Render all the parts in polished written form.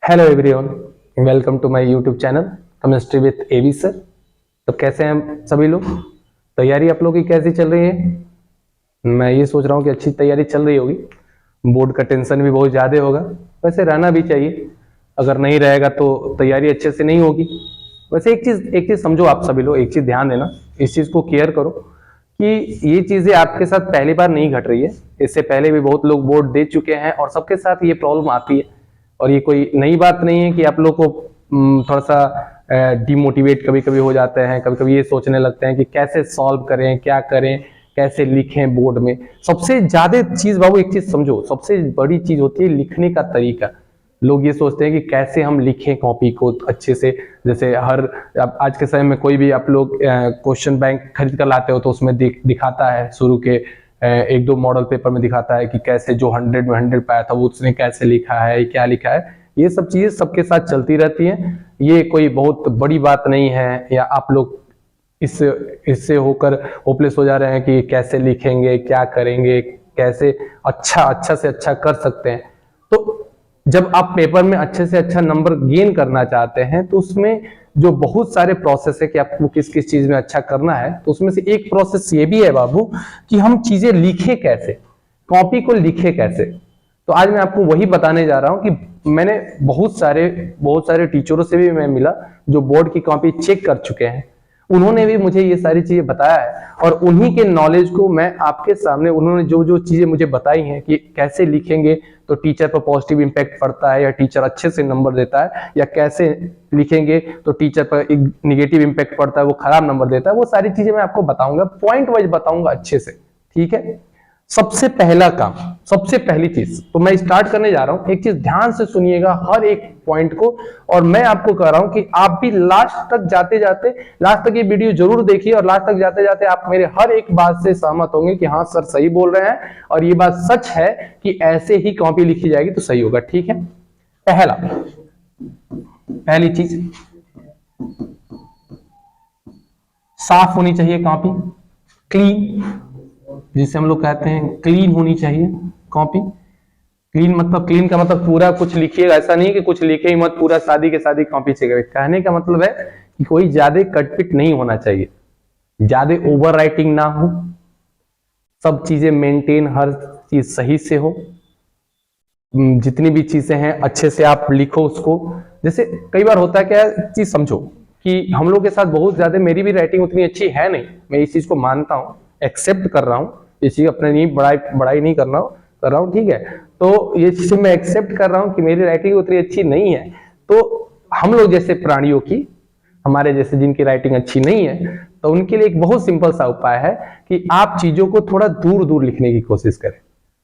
Hello everyone, welcome to my YouTube channel chemistry with AV sir. तो कैसे हैं सभी लोग? तैयारी आप लोगों की कैसी चल रही है? मैं ये सोच रहा हूँ कि अच्छी तैयारी चल रही होगी। बोर्ड का टेंशन भी बहुत ज़्यादा होगा, वैसे रहना भी चाहिए। अगर नहीं रहेगा तो तैयारी अच्छे से नहीं होगी। वैसे एक चीज़ समझो आप सभी लोग, एक चीज़ ध्यान देना, इस चीज़ को केयर करो कि ये चीज़ें आपके साथ पहली बार नहीं घट रही है। इससे पहले भी बहुत लोग बोर्ड दे चुके हैं और सबके साथ ये प्रॉब्लम आती है। और ये कोई नई बात नहीं है कि आप लोग को थोड़ा सा डिमोटिवेट कभी कभी हो जाते हैं, कभी कभी ये सोचने लगते हैं कि कैसे सॉल्व करें, क्या करें, कैसे लिखें बोर्ड में। सबसे ज्यादा चीज बाबू एक चीज समझो, सबसे बड़ी चीज होती है लिखने का तरीका। लोग ये सोचते हैं कि कैसे हम लिखें कॉपी को अच्छे से। जैसे आज के समय में कोई भी आप लोग क्वेश्चन बैंक खरीद कर लाते हो तो उसमें दिखाता है शुरू के एक दो मॉडल पेपर में दिखाता है कि कैसे जो 100 में 100 पाया था वो उसने कैसे लिखा है, क्या लिखा है। ये सब चीजें सबके साथ चलती रहती हैं। ये कोई बहुत बड़ी बात नहीं है, या आप लोग इससे होकर होपलेस हो जा रहे हैं कि कैसे लिखेंगे, क्या करेंगे, कैसे अच्छा से अच्छा कर सकते हैं। तो जब आप पेपर में अच्छे से अच्छा नंबर गेन करना चाहते हैं तो उसमें जो बहुत सारे प्रोसेस है कि आपको किस किस चीज में अच्छा करना है, तो उसमें से एक प्रोसेस ये भी है बाबू कि हम चीजें लिखे कैसे, कॉपी को लिखे कैसे। तो आज मैं आपको वही बताने जा रहा हूं कि मैंने बहुत सारे टीचरों से भी मैं मिला जो बोर्ड की कॉपी चेक कर चुके हैं। उन्होंने भी मुझे ये सारी चीजें बताया है और उन्हीं के नॉलेज को मैं आपके सामने, उन्होंने जो जो चीजें मुझे बताई हैं कि कैसे लिखेंगे तो टीचर पर पॉजिटिव इंपैक्ट पड़ता है या टीचर अच्छे से नंबर देता है, या कैसे लिखेंगे तो टीचर पर एक निगेटिव इंपैक्ट पड़ता है, वो खराब नंबर देता है। वो सारी चीजें मैं आपको बताऊंगा, पॉइंट वाइज बताऊंगा अच्छे से, ठीक है। सबसे पहला काम, सबसे पहली चीज तो मैं स्टार्ट करने जा रहा हूं। एक चीज ध्यान से सुनिएगा हर एक पॉइंट को, और मैं आपको कह रहा हूं कि आप भी लास्ट तक जाते जाते, लास्ट तक ये वीडियो जरूर देखिए, और लास्ट तक जाते जाते आप मेरे हर एक बात से सहमत होंगे कि हाँ सर सही बोल रहे हैं और ये बात सच है कि ऐसे ही कॉपी लिखी जाएगी तो सही होगा, ठीक है। पहली चीज, साफ होनी चाहिए कॉपी, क्लीन, जिसे हम लोग कहते हैं क्लीन होनी चाहिए कॉपी। क्लीन मतलब, क्लीन का मतलब पूरा कुछ लिखिएगा, ऐसा नहीं कि कुछ लिखे ही मत, पूरा सादी के सादी कॉपी चाहिए। कहने का मतलब है कि कोई ज्यादा कटपिट नहीं होना चाहिए, ज्यादा ओवर राइटिंग ना हो, सब चीजें मेंटेन, हर चीज सही से हो, जितनी भी चीजें हैं अच्छे से आप लिखो उसको। जैसे कई बार होता है क्या चीज समझो कि हम लोग के साथ बहुत ज्यादा, मेरी भी राइटिंग उतनी अच्छी है नहीं, मैं इस चीज को मानता हूं, एक्सेप्ट कर रहा हूं, ये चीज अपने नहीं बड़ाई नहीं कर रहा हूं, ठीक है। तो ये चीज मैं एक्सेप्ट कर रहा हूं कि मेरी राइटिंग उतनी अच्छी नहीं है। तो हम लोग जैसे प्राणियों की, हमारे जैसे जिनकी राइटिंग अच्छी नहीं है, तो उनके लिए एक बहुत सिंपल सा उपाय है कि आप चीजों को थोड़ा दूर दूर लिखने की कोशिश करें।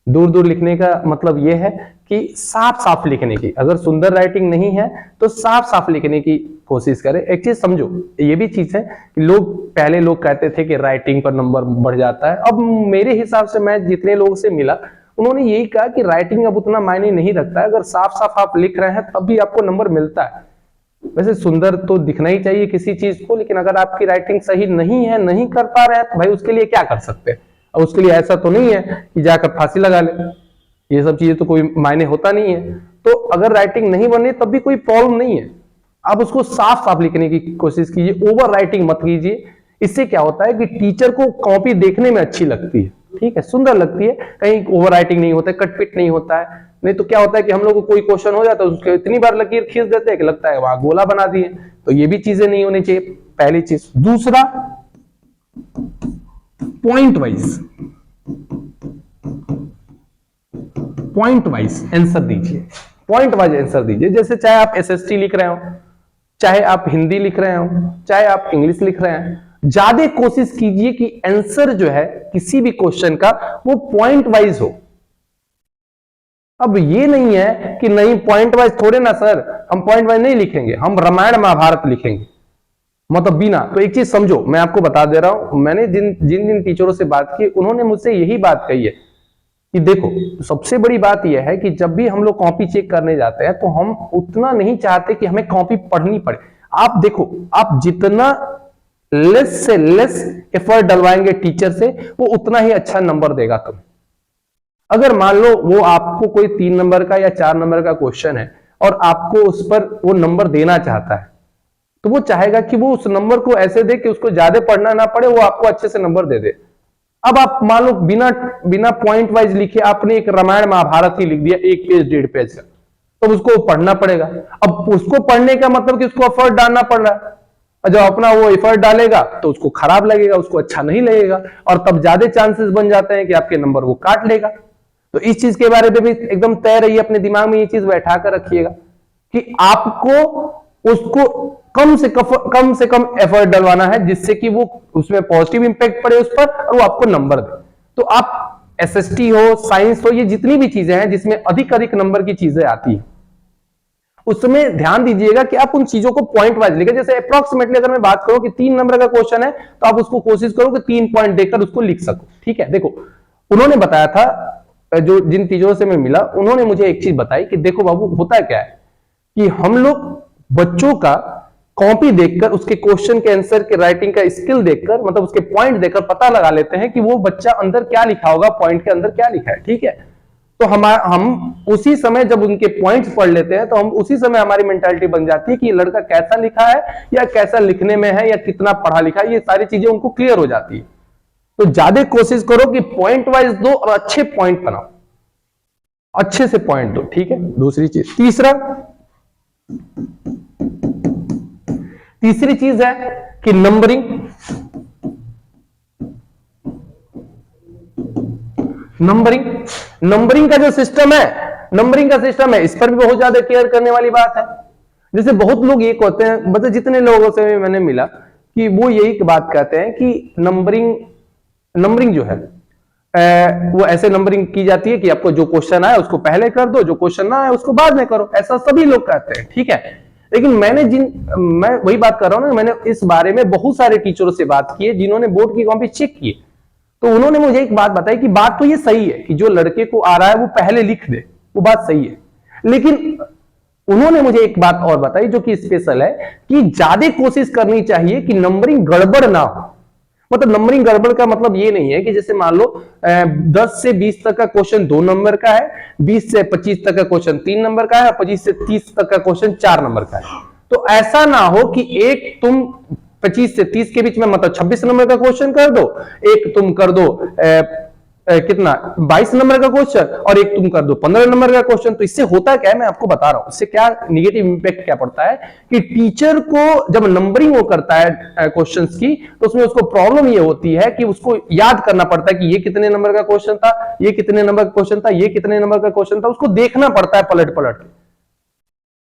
दूर दूर लिखने का मतलब यह है कि साफ साफ लिखने की। अगर सुंदर राइटिंग नहीं है तो साफ साफ लिखने की कोशिश करें। एक चीज समझो, ये भी चीज है कि पहले लोग कहते थे कि राइटिंग पर नंबर बढ़ जाता है। अब मेरे हिसाब से, मैं जितने लोगों से मिला उन्होंने यही कहा कि राइटिंग अब उतना मायने नहीं रखता है, अगर साफ साफ आप लिख रहे हैं तब भी आपको नंबर मिलता है। वैसे सुंदर तो दिखना ही चाहिए किसी चीज को, लेकिन अगर आपकी राइटिंग सही नहीं है, नहीं कर पा रहे हैं, तो भाई उसके लिए क्या कर सकते हैं। और उसके लिए ऐसा तो नहीं है कि जाकर फांसी लगा ले, ये सब चीजें तो कोई मायने होता नहीं है। तो अगर राइटिंग नहीं बने तब भी कोई प्रॉब्लम नहीं है, आप उसको साफ साफ लिखने की कोशिश कीजिए, ओवर राइटिंग मत कीजिए। इससे क्या होता है कि टीचर को कॉपी देखने में अच्छी लगती है, ठीक है, सुंदर लगती है, कहीं ओवर राइटिंग नहीं होता है, कटपिट नहीं होता है। नहीं तो क्या होता है कि हम लोग को कोई क्वेश्चन हो जाता है, उसके इतनी बार लकीर खींच देते हैं कि लगता है वहां गोला बना दिए। तो ये भी चीजें नहीं होनी चाहिए, पहली चीज। दूसरा, पॉइंट वाइज आंसर दीजिए, पॉइंट वाइज आंसर दीजिए। जैसे चाहे आप एसएसटी लिख रहे हो, चाहे आप हिंदी लिख रहे हो, चाहे आप इंग्लिश लिख रहे हैं, ज्यादा कोशिश कीजिए कि आंसर जो है किसी भी क्वेश्चन का वो पॉइंट वाइज हो। अब ये नहीं है कि नहीं पॉइंट वाइज थोड़े ना सर, हम पॉइंट वाइज नहीं लिखेंगे, हम रामायण महाभारत लिखेंगे, मतलब बिना। तो एक चीज समझो, मैं आपको बता दे रहा हूं, मैंने जिन टीचरों से बात की उन्होंने मुझसे यही बात कही है कि देखो, सबसे बड़ी बात यह है कि जब भी हम लोग कॉपी चेक करने जाते हैं तो हम उतना नहीं चाहते कि हमें कॉपी पढ़नी पड़े। आप देखो, आप जितना लेस से लेस एफर्ट डलवाएंगे टीचर से, वो उतना ही अच्छा नंबर देगा तुम्हें। अगर मान लो वो आपको कोई 3 नंबर का या 4 नंबर का क्वेश्चन है, और आपको उस पर वो नंबर देना चाहता है, तो वो चाहेगा कि वो उस नंबर को ऐसे दे कि उसको ज्यादा पढ़ना ना पड़े, वो आपको अच्छे से नंबर दे दे। अब आप मान लो बिना बिना पॉइंट वाइज लिखे आपने एक रामायण महाभारत ही लिख दिया, 1 पेज 1.5 पेज का, तो उसको पढ़ना पड़ेगा। अब उसको पढ़ने का मतलब कि उसको एफर्ट डालना पड़ रहा है, और जब अपना वो एफर्ट डालेगा तो उसको खराब लगेगा, उसको अच्छा नहीं लगेगा, और तब ज्यादा चांसेस बन जाते हैं कि आपके नंबर वो काट लेगा। तो इस चीज के बारे में भी एकदम तय रहिए, अपने दिमाग में ये चीज बैठा कर रखिएगा कि आपको उसको कम से कम एफर्ट डलवाना है, जिससे कि वो उसमें पॉजिटिव इंपैक्ट पड़े उस पर और वो आपको नंबर दे। तो आप एसएसटी हो, साइंस हो, ये जितनी भी चीजें हैं जिसमें अधिक नंबर की चीजें आती हैं, उसमें ध्यान दीजिएगा कि आप उन चीजों को पॉइंट वाइज लिखें। जैसे अप्रोक्सीमेटली अगर मैं बात करूं कि 3 नंबर का क्वेश्चन है, तो आप उसको कोशिश करो कि 3 पॉइंट देकर उसको लिख सको। ठीक है, देखो उन्होंने बताया था, जो जिन टीचरों से मैं मिला उन्होंने मुझे एक चीज बताई कि देखो बाबू, होता क्या है कि हम लोग बच्चों का कॉपी देखकर, उसके क्वेश्चन के आंसर के राइटिंग का स्किल देखकर, मतलब उसके पॉइंट देखकर पता लगा लेते हैं कि वो बच्चा अंदर क्या लिखा होगा, पॉइंट के अंदर क्या लिखा है। ठीक है, तो हम उसी समय जब उनके पॉइंट्स पढ़ लेते हैं, तो हम उसी समय हमारी मेंटालिटी बन जाती है कि ये लड़का कैसा लिखा है, या कैसा लिखने में है, या कितना पढ़ा लिखा है, ये सारी चीजें उनको क्लियर हो जाती है। तो ज्यादा कोशिश करो कि पॉइंट वाइज दो और अच्छे पॉइंट बनाओ, अच्छे से पॉइंट दो। ठीक है, दूसरी चीज। तीसरी चीज है कि नंबरिंग का जो सिस्टम है, इस पर भी बहुत ज्यादा केयर करने वाली बात है। जैसे बहुत लोग ये कहते हैं, मतलब जितने लोगों से मैंने मिला, कि वो यही बात कहते हैं कि नंबरिंग जो है वो ऐसे नंबरिंग की जाती है कि आपको जो क्वेश्चन आए उसको पहले कर दो, जो क्वेश्चन ना आए उसको बाद में करो। ऐसा सभी लोग कहते हैं। ठीक है, लेकिन मैं वही बात कर रहा हूं ना, मैंने इस बारे में बहुत सारे टीचरों से बात की है जिन्होंने बोर्ड की कॉपी चेक की, तो उन्होंने मुझे एक बात बताई कि बात तो ये सही है कि जो लड़के को आ रहा है वो पहले लिख दे, वो बात सही है। लेकिन उन्होंने मुझे एक बात और बताई जो कि स्पेशल है, कि ज्यादा कोशिश करनी चाहिए कि नंबरिंग गड़बड़ ना हो। मतलब नंबरिंग गड़बड़ का मतलब ये नहीं है कि जैसे मान लो 10 से 20 तक का क्वेश्चन 2 नंबर का है, 20 से 25 तक का क्वेश्चन 3 नंबर का है, और 25 से 30 तक का क्वेश्चन 4 नंबर का है। तो ऐसा ना हो कि एक तुम 25 से 30 के बीच में मतलब 26 नंबर का क्वेश्चन कर दो, एक तुम कर दो कितना 22 नंबर का क्वेश्चन, और एक तुम कर दो 15 नंबर का क्वेश्चन। तो इससे होता क्या है, मैं आपको बता रहा हूं, इससे क्या निगेटिव इंपैक्ट क्या पड़ता है कि टीचर को जब नंबरिंग वो करता है क्वेश्चंस की, तो उसमें उसको प्रॉब्लम ये होती है कि उसको याद करना पड़ता है कि ये कितने नंबर का क्वेश्चन था, ये कितने नंबर का क्वेश्चन था, ये कितने नंबर का क्वेश्चन था, उसको देखना पड़ता है पलट पलट के।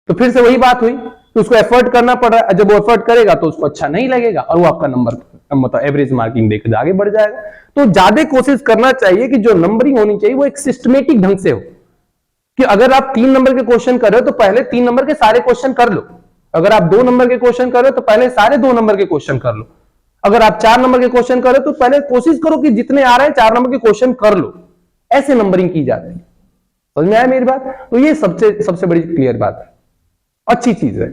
तो फिर से वही बात हुई, तो उसको एफर्ट करना पड़ रहा है। जब वो एफर्ट करेगा तो उसको अच्छा नहीं लगेगा, और वो आपका नंबर मतलब एवरेज मार्किंग देकर आगे बढ़ जाएगा। तो ज्यादा कोशिश करना चाहिए कि जो नंबरिंग होनी चाहिए वो एक सिस्टमेटिक ढंग से हो, कि अगर आप 3 नंबर के क्वेश्चन कर रहे हो तो पहले 3 नंबर के सारे क्वेश्चन कर लो, अगर आप 2 नंबर के क्वेश्चन कर रहे हो तो पहले सारे 2 नंबर के क्वेश्चन कर लो, अगर आप 4 नंबर के क्वेश्चन कर रहे हो तो पहले कोशिश करो कि जितने आ रहे हैं 4 नंबर के क्वेश्चन कर लो। ऐसे नंबरिंग की जाती है। समझ में आया मेरी बात? तो ये सबसे बड़ी क्लियर बात है, अच्छी चीज है।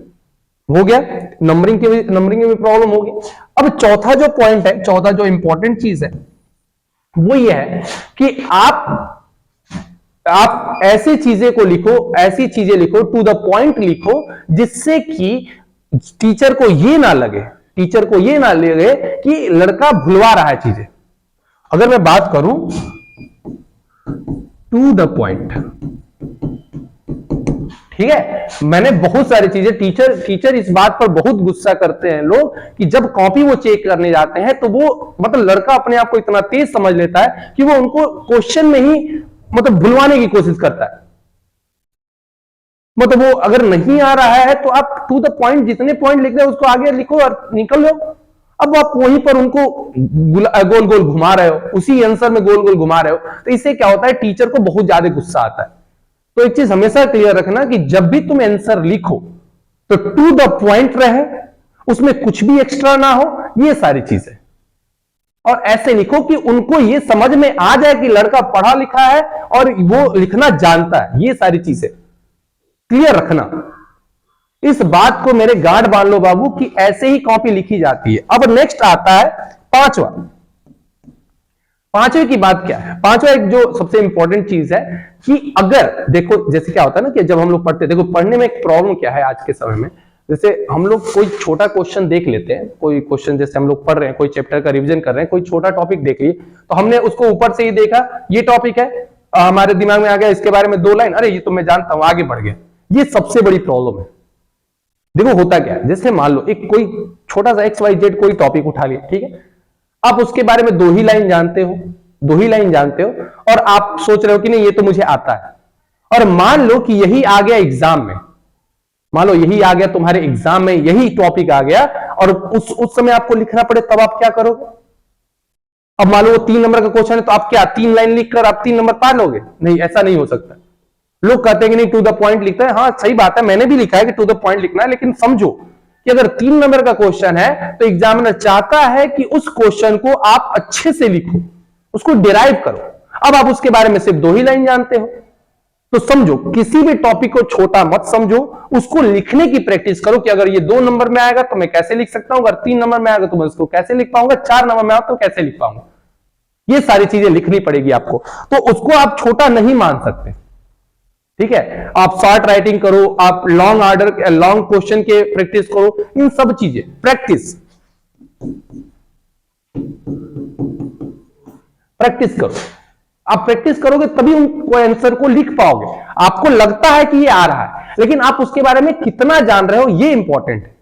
हो गया, नंबरिंग में भी प्रॉब्लम होगी। अब चौथा जो पॉइंट है, चौथा जो इंपॉर्टेंट चीज है वो ये है कि आप ऐसी चीजें लिखो, टू द पॉइंट लिखो, जिससे कि टीचर को ये ना लगे कि लड़का भुलवा रहा है चीजें। अगर मैं बात करूं टू द पॉइंट, ठीक है, मैंने बहुत सारी चीजें, टीचर इस बात पर बहुत गुस्सा करते हैं लोग कि जब कॉपी वो चेक करने जाते हैं तो वो मतलब लड़का अपने आप को इतना तेज समझ लेता है कि वो उनको क्वेश्चन में ही मतलब भुलवाने की कोशिश करता है। मतलब वो अगर नहीं आ रहा है तो आप टू द पॉइंट जितने पॉइंट लिख रहे हो उसको आगे लिखो और निकल लो। अब आप वहीं पर उनको गोल गोल घुमा रहे हो, उसी आंसर में गोल गोल घुमा रहे हो, तो इससे क्या होता है, टीचर को बहुत ज्यादा गुस्सा आता है। तो एक चीज हमेशा क्लियर रखना कि जब भी तुम आंसर लिखो तो टू द पॉइंट रहे, उसमें कुछ भी एक्स्ट्रा ना हो, ये सारी चीजें, और ऐसे लिखो कि उनको ये समझ में आ जाए कि लड़का पढ़ा लिखा है और वो लिखना जानता है। ये सारी चीजें क्लियर रखना, इस बात को मेरे गार्ड बांध लो बाबू कि ऐसे ही कॉपी लिखी जाती है। अब नेक्स्ट आता है पांचवे की बात क्या है, पांचवा एक जो सबसे इंपॉर्टेंट चीज है कि अगर देखो जैसे क्या होता है ना कि जब हम लोग पढ़ते, देखो पढ़ने में एक प्रॉब्लम क्या है आज के समय में, जैसे हम लोग कोई छोटा क्वेश्चन देख लेते हैं, कोई क्वेश्चन जैसे हम लोग पढ़ रहे हैं, कोई चैप्टर का रिवीजन कर रहे हैं, कोई छोटा टॉपिक देख लिए तो हमने उसको ऊपर से ही देखा, ये टॉपिक है, हमारे दिमाग में आ गया, इसके बारे में 2 लाइन, अरे ये तो मैं जानता हूं, आगे बढ़ गया। ये सबसे बड़ी प्रॉब्लम है। देखो होता क्या है, जैसे मान लो एक कोई छोटा सा XYZ कोई टॉपिक उठा लिया, ठीक है, आप उसके बारे में 2 ही लाइन जानते हो, 2 ही लाइन जानते हो और आप सोच रहे हो कि नहीं ये तो मुझे आता है, और मान लो कि यही आ गया एग्जाम में, मान लो यही आ गया तुम्हारे एग्जाम में, यही टॉपिक आ गया और उस समय आपको लिखना पड़े, तब आप क्या करोगे? अब मान लो वो 3 नंबर का क्वेश्चन है तो आप क्या 3 लाइन लिखकर आप 3 नंबर पा लोगे? नहीं, ऐसा नहीं हो सकता। लोग कहते हैं कि नहीं टू द पॉइंट लिखते हैं, हाँ सही बात है, मैंने भी लिखा है कि टू द पॉइंट लिखना है, लेकिन समझो कि अगर 3 नंबर का क्वेश्चन है तो एग्जामिनर चाहता है कि उस क्वेश्चन को आप अच्छे से लिखो, उसको डिराइव करो। अब आप उसके बारे में सिर्फ 2 ही लाइन जानते हो, तो समझो किसी भी टॉपिक को छोटा मत समझो, उसको लिखने की प्रैक्टिस करो कि अगर ये 2 नंबर में आएगा तो मैं कैसे लिख सकता हूं, अगर 3 नंबर में आएगा तो मैं उसको कैसे लिख पाऊंगा, 4 नंबर में आएगा तो कैसे लिख पाऊंगा। ये सारी चीजें लिखनी पड़ेगी आपको, तो उसको आप छोटा नहीं मान सकते, ठीक है। आप शॉर्ट राइटिंग करो, आप लॉन्ग ऑर्डर लॉन्ग क्वेश्चन के प्रैक्टिस करो, इन सब चीजें प्रैक्टिस करो। आप प्रैक्टिस करोगे तभी उन आंसर को लिख पाओगे। आपको लगता है कि ये आ रहा है, लेकिन आप उसके बारे में कितना जान रहे हो ये इंपॉर्टेंट है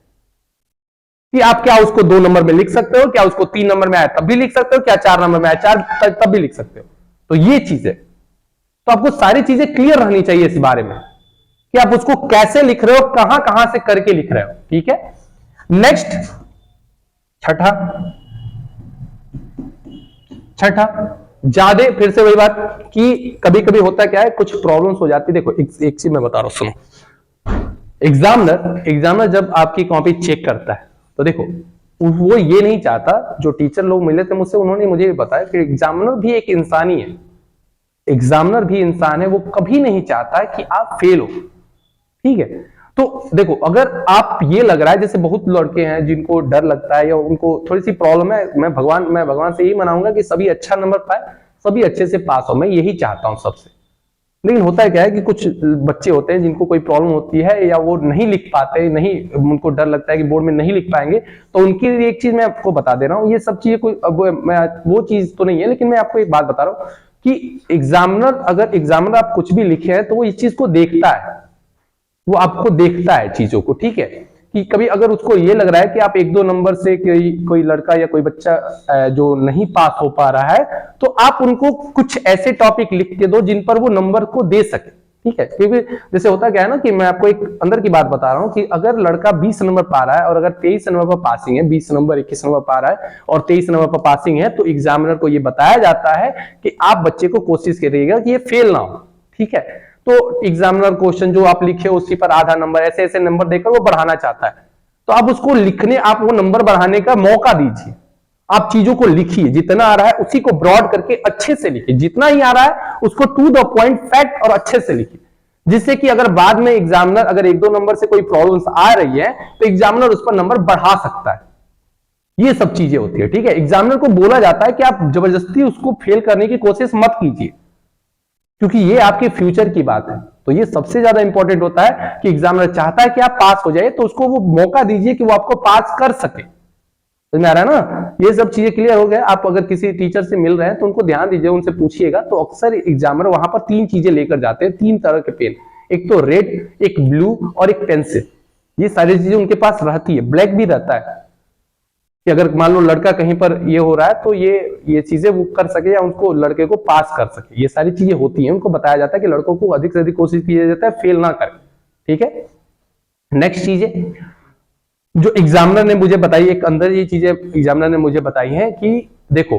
कि आप क्या उसको 2 नंबर में लिख सकते हो, क्या उसको 3 नंबर में आया तब भी लिख सकते हो, क्या 4 नंबर में आया 4 तब भी लिख सकते हो। तो ये चीज है, तो आपको सारी चीजें क्लियर रहनी चाहिए इस बारे में कि आप उसको कैसे लिख रहे हो, कहां कहां से करके लिख रहे हो, ठीक है। नेक्स्ट छठा ज्यादा, फिर से वही बात कि कभी कभी होता क्या है, कुछ प्रॉब्लम्स हो जाती है। देखो एक चीज मैं बता रहा हूं, सुनो। एग्जामिनर जब आपकी कॉपी चेक करता है तो देखो वो ये नहीं चाहता, जो टीचर लोग मिले थे मुझसे उन्होंने मुझे भी बताया कि एग्जामिनर भी एक इंसान ही है, एग्जामिनर भी इंसान है, वो कभी नहीं चाहता कि आप फेल हो, ठीक है। तो देखो अगर आप ये लग रहा है, जैसे बहुत लड़के हैं जिनको डर लगता है या उनको थोड़ी सी प्रॉब्लम है, मैं भगवान से यही मनाऊंगा कि सभी अच्छा नंबर पाए, सभी अच्छे से पास हो, मैं यही चाहता हूं सबसे। लेकिन होता है क्या है कि कुछ बच्चे होते हैं जिनको कोई प्रॉब्लम होती है या वो नहीं लिख पाते, नहीं, उनको डर लगता है कि बोर्ड में नहीं लिख पाएंगे, तो उनके लिए एक चीज मैं आपको बता दे रहा हूँ, ये सब चीजें कोई वो चीज तो नहीं है, लेकिन मैं आपको एक बात बता रहा हूँ कि अगर एग्जामिनर आप कुछ भी लिखे हैं तो वो इस चीज को देखता है, वो आपको देखता है चीजों को, ठीक है। कि कभी अगर उसको ये लग रहा है कि आप 1-2 नंबर से कोई लड़का या कोई बच्चा जो नहीं पास हो पा रहा है, तो आप उनको कुछ ऐसे टॉपिक लिख के दो जिन पर वो नंबर को दे सके, ठीक है। क्योंकि जैसे होता क्या है ना कि मैं आपको एक अंदर की बात बता रहा हूं कि अगर लड़का 20 नंबर पा रहा है और अगर 23 नंबर पर पासिंग है, 20 नंबर 21 नंबर पा रहा है और 23 नंबर पर पासिंग है, तो एग्जामिनर को ये बताया जाता है कि आप बच्चे को कोशिश करिएगा कि ये फेल ना हो, ठीक है। तो एग्जामिनर क्वेश्चन जो आप लिखे उसी पर आधा नंबर, ऐसे ऐसे नंबर देकर वो बढ़ाना चाहता है, तो आप उसको लिखने, आप वो नंबर बढ़ाने का मौका दीजिए। आप चीजों को लिखिए, जितना आ रहा है उसी को ब्रॉड करके अच्छे से लिखिए, जितना ही आ रहा है उसको टू द पॉइंट फैक्ट और अच्छे से लिखिए, जिससे कि अगर बाद में एग्जामिनर अगर 1-2 नंबर से कोई प्रॉब्लम्स आ रही है तो एग्जामिनर उस पर नंबर बढ़ा सकता है। ये सब चीजें होती है, ठीक है। एग्जामिनर को बोला जाता है कि आप जबरदस्ती उसको फेल करने की कोशिश मत कीजिए, क्योंकि ये आपके फ्यूचर की बात है। तो ये सबसे ज्यादा इंपॉर्टेंट होता है कि एग्जामिनर चाहता है कि आप पास हो जाए, तो उसको वो मौका दीजिए कि वो आपको पास कर सके। समझ में आ रहा है ना? ये सब चीजें क्लियर हो गए। आप अगर किसी टीचर से मिल रहे हैं तो उनको ध्यान दीजिए, उनसे पूछिएगा। तो अक्सर एग्जामिनर वहां पर 3 चीजें लेकर जाते हैं, 3 तरह के पेन, एक तो रेड, एक ब्लू और एक पेंसिल। ये सारी चीजें उनके पास रहती है। ब्लैक भी रहता है कि अगर मान लो लड़का कहीं पर ये हो रहा है तो ये चीजें वो कर सके या उनको लड़के को पास कर सके। ये सारी चीजें होती हैं, उनको बताया जाता है कि लड़कों को अधिक से अधिक कोशिश किया जाता है फेल ना करें, ठीक है। नेक्स्ट चीजें जो एग्जामिनर ने मुझे बताई, एक अंदर ये चीजें एग्जामिनर ने मुझे बताई हैं कि देखो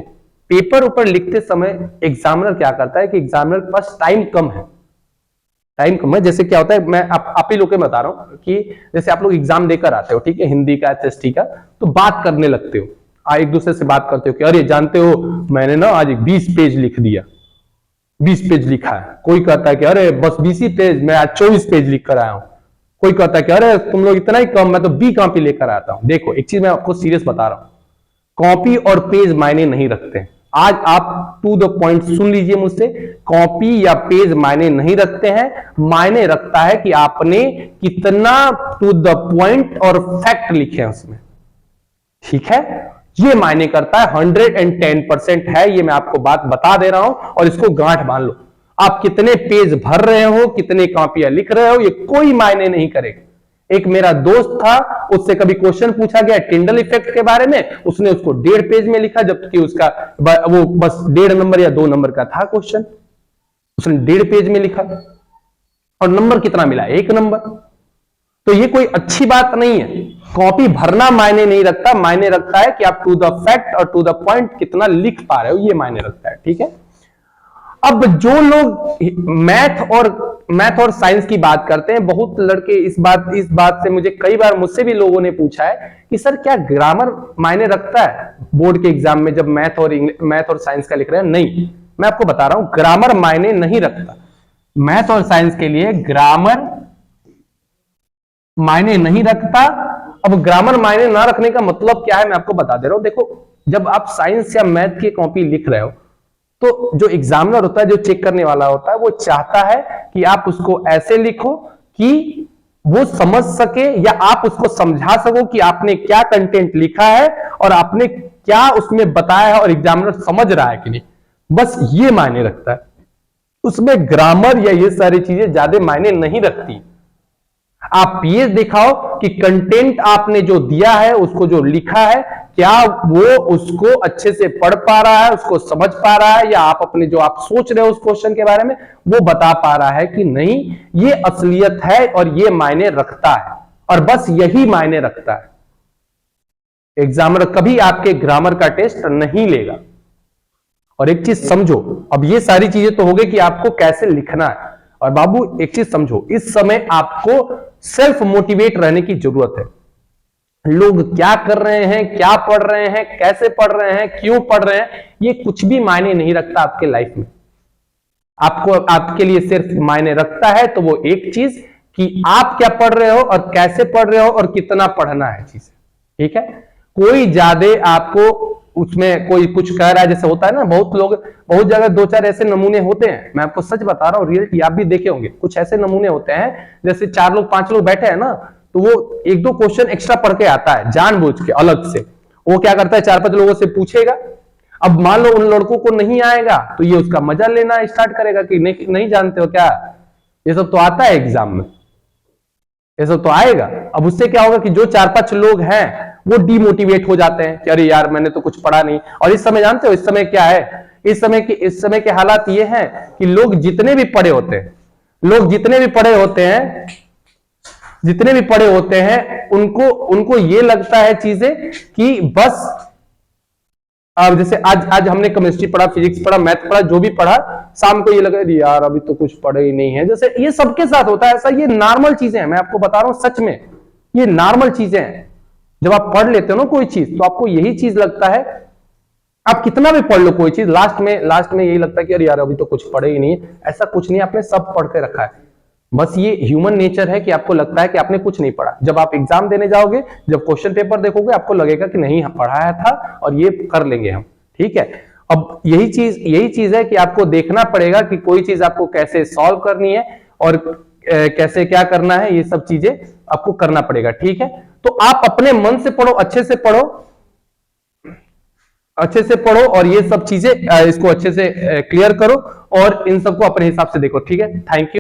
पेपर ऊपर लिखते समय एग्जामिनर क्या करता है कि एग्जामिनर के पास टाइम कम है, जैसे क्या होता है, मैं आप ही लोग के बता रहा हूं कि जैसे आप लोग एग्जाम देकर आते हो, ठीक है, हिंदी का एसएसटी का, तो बात करने लगते हो, एक दूसरे से बात करते हो कि अरे जानते हो मैंने ना आज 20 पेज लिख दिया, 20 पेज लिखा है। कोई कहता है कि अरे बस 20 ही पेज, मैं आज 24 पेज लिख कर आया हूं। कोई कहता है कि अरे तुम लोग इतना ही कम, मैं तो B कॉपी लेकर आता हूं। देखो एक चीज मैं आपको सीरियस बता रहा हूं, कॉपी और पेज मायने नहीं रखते हैं। आज आप टू द पॉइंट सुन लीजिए मुझसे, कॉपी या पेज मायने नहीं रखते हैं, मायने रखता है कि आपने कितना टू द पॉइंट और फैक्ट लिखे हैं उसमें। ठीक है, ये मायने करता है। 110% है, ये मैं आपको बात बता दे रहा हूं और इसको गांठ बांध लो। आप कितने पेज भर रहे हो, कितने कॉपियां लिख रहे हो, ये कोई मायने नहीं करेगा। एक मेरा दोस्त था, उससे कभी क्वेश्चन पूछा गया टिंडल इफेक्ट के बारे में, उसने उसको 1.5 पेज में लिखा, जबकि उसका वो बस 1.5 नंबर या 2 नंबर का था क्वेश्चन, उसने 1.5 पेज में लिखा और नंबर कितना मिला? 1 नंबर। तो ये कोई अच्छी बात नहीं है। कॉपी भरना मायने नहीं रखता, मायने रखता है कि आप टू द फैक्ट और टू द पॉइंट कितना लिख पा रहे हो, ये मायने रखता है। ठीक है, अब जो लोग मैथ और साइंस की बात करते हैं, बहुत लड़के इस बात से मुझे कई बार मुझसे भी लोगों ने पूछा है कि सर क्या ग्रामर मायने रखता है बोर्ड के एग्जाम में जब मैथ और साइंस का लिख रहे हैं? नहीं, मैं आपको बता रहा हूं, ग्रामर मायने नहीं रखता। मैथ और साइंस के लिए ग्रामर मायने नहीं रखता। अब ग्रामर मायने ना रखने का मतलब क्या है, मैं आपको बता दे रहा हूं। देखो, जब आप साइंस या मैथ की कॉपी लिख रहे हो, तो जो एग्जामिनर होता है, जो चेक करने वाला होता है, वो चाहता है कि आप उसको ऐसे लिखो कि वो समझ सके या आप उसको समझा सको कि आपने क्या कंटेंट लिखा है और आपने क्या उसमें बताया है और एग्जामिनर समझ रहा है कि नहीं। बस ये मायने रखता है, उसमें ग्रामर या ये सारी चीजें ज्यादा मायने नहीं रखती। आप ये दिखाओ कि कंटेंट आपने जो दिया है, उसको जो लिखा है, क्या वो उसको अच्छे से पढ़ पा रहा है, उसको समझ पा रहा है, या आप अपने जो आप सोच रहे हो उस क्वेश्चन के बारे में वो बता पा रहा है कि नहीं। ये असलियत है और ये मायने रखता है, और बस यही मायने रखता है। एग्जामिनर कभी आपके ग्रामर का टेस्ट नहीं लेगा। और एक चीज समझो, अब ये सारी चीजें तो हो गई कि आपको कैसे लिखना है, और बाबू एक चीज समझो, इस समय आपको सेल्फ मोटिवेट रहने की जरूरत है। लोग क्या कर रहे हैं, क्या पढ़ रहे हैं, कैसे पढ़ रहे हैं, क्यों पढ़ रहे हैं, ये कुछ भी मायने नहीं रखता आपके लाइफ में। आपको आपके लिए सिर्फ मायने रखता है तो वो एक चीज कि आप क्या पढ़ रहे हो और कैसे पढ़ रहे हो और कितना पढ़ना है चीज। ठीक है, कोई ज्यादा आपको उसमें कोई कुछ कह रहा है, जैसे होता है ना, बहुत जगह 2-4 ऐसे नमूने होते हैं, मैं आपको सच बता रहा हूं, रियलिटी आप भी देखे होंगे। कुछ ऐसे नमूने होते हैं, जैसे 4 लोग 5 लोग बैठे हैं ना, तो वो 1-2 क्वेश्चन एक्स्ट्रा पढ़ के आता है जानबूझ के अलग से। वो क्या करता है, 4-5 लोगों से पूछेगा। अब मान लो उन लड़कों को नहीं आएगा तो ये उसका मजा लेना स्टार्ट करेगा कि नहीं जानते हो क्या, ये सब तो आता है एग्जाम में, ये सब तो आएगा। अब उससे क्या होगा कि जो 4-5 लोग हैं वो डिमोटिवेट हो जाते हैं कि अरे यार मैंने तो कुछ पढ़ा नहीं। और इस समय जानते हो इस समय क्या है, इस समय के हालात ये हैं कि लोग जितने भी पढ़े होते हैं उनको ये लगता है चीजें कि बस अब जैसे आज हमने केमिस्ट्री पढ़ा, फिजिक्स पढ़ा, मैथ पढ़ा, जो भी पढ़ा, शाम को ये लगा यार अभी तो कुछ पढ़े ही नहीं है। जैसे ये सबके साथ होता है ऐसा, ये नॉर्मल चीजें हैं, मैं आपको बता रहा हूं सच में, ये नॉर्मल चीजें हैं। जब आप पढ़ लेते हो ना कोई चीज, तो आपको यही चीज लगता है, आप कितना भी पढ़ लो कोई चीज, लास्ट में यही लगता है कि अरे यार अभी तो कुछ पढ़े ही नहीं है। ऐसा कुछ नहीं, आपने सब पढ़ के रखा है। बस ये ह्यूमन नेचर है कि आपको लगता है कि आपने कुछ नहीं पढ़ा। जब आप एग्जाम देने जाओगे, जब क्वेश्चन पेपर देखोगे, आपको लगेगा कि नहीं पढ़ाया था और ये कर लेंगे हम। ठीक है, अब यही चीज है कि आपको देखना पड़ेगा कि कोई चीज आपको कैसे सॉल्व करनी है और कैसे क्या करना है, ये सब चीजें आपको करना पड़ेगा। ठीक है, तो आप अपने मन से पढ़ो, अच्छे से पढ़ो और ये सब चीजें इसको अच्छे से क्लियर करो और इन सबको अपने हिसाब से देखो। ठीक है, थैंक यू।